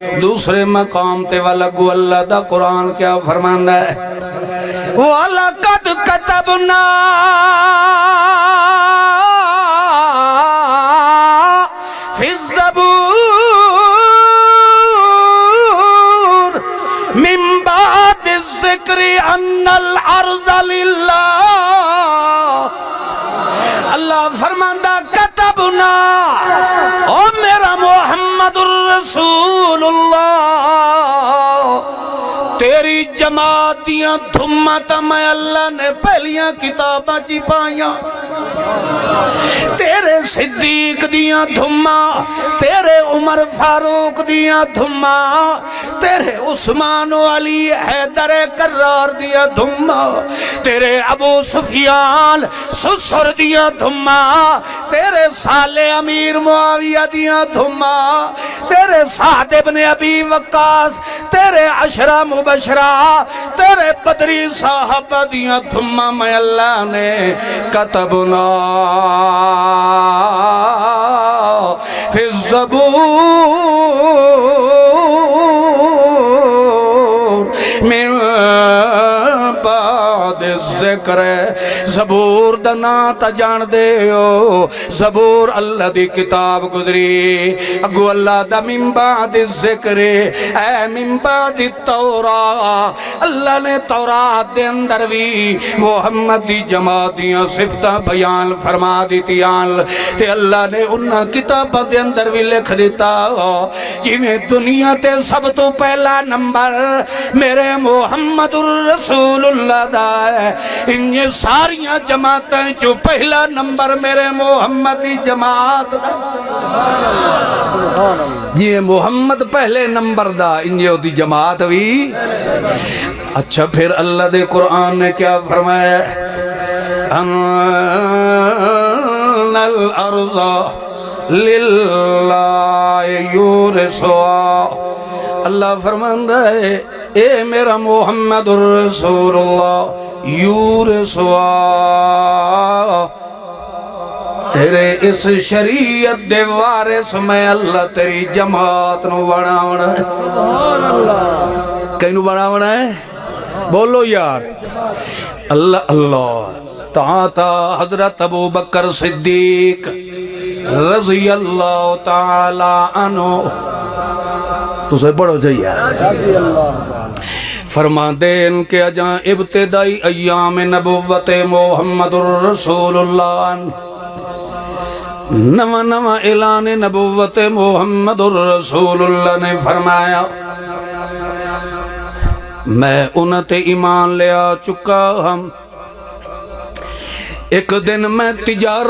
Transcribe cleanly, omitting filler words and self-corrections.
دوسرے مقام تے والگو اللہ دا قرآن کیا فرماندا ہے وَلَقَدْ كَتَبْنَا فِي الزَّبُورِ مِن بَعْدِ الذِّكْرِ أَنَّ الْأَرْضَ لِلَّهِ اللہ فرماندا کتبنا او میرا محمد الرسول اللہ تیری جماعت دیاں دھمت میں اللہ نے پہلیاں کتاباں چی پائیاں تیرے صدیق دیاں دھما تیرے عمر فاروق دیاں دھما تیرے عثمان و علی حیدر کرار دیاں دھما تیرے ابو سفیان سسر دیاں دھما تیرے صالح امیر معاویہ دیاں دھما تیرے سعد ابن ابی وقاص تیرے عشرہ مبشرہ تیرے بدری صاحبہ دیاں دھما میں اللہ نے کتبنا فی الزبور من بعد الذکر زبور دنا تا جان دے ہو زبور اللہ دی کتاب گزری اگو اللہ دا من بعد الذکر اے من بعد التوراہ اللہ نے تورات دے اندر بھی محمد دی جماعت دیاں صفتہ بیان فرما دیتیاں تے اللہ نے انہاں کتاب دے اندر بھی لکھ دیتا جنہیں دنیا تے سب تو پہلا نمبر میرے محمد الرسول اللہ دا ہے انہیں ساریاں جماعتیں جو پہلا نمبر میرے محمد دی جماعت دا یہ محمد پہلے نمبر دا انہیں دی جماعت بھی اچھا پھر اللہ دے قرآن نے کیا فرمایا ان الارض للہ یورثها اللہ فرماندا ہے اے میرا محمد الرسول اللہ یورثها تیرے اس شریعت دے وارث میں اللہ تیری جماعت نو بناونا ہے سبحان اللہ کینو بناونا ہے بولو یار اللہ اللہ تا حضرت ابو بکر صدیق رضی اللہ تعالی عنہ تو سے پڑھو چاہیے فرما دین کے اجاں ابتدائی ایام نبوت محمد الرسول اللہ نواں نواں اعلان نبوت محمد الرسول اللہ نے فرمایا میں انہاں تے ایمان لے آ چکا ہم ایک دن میں تجارت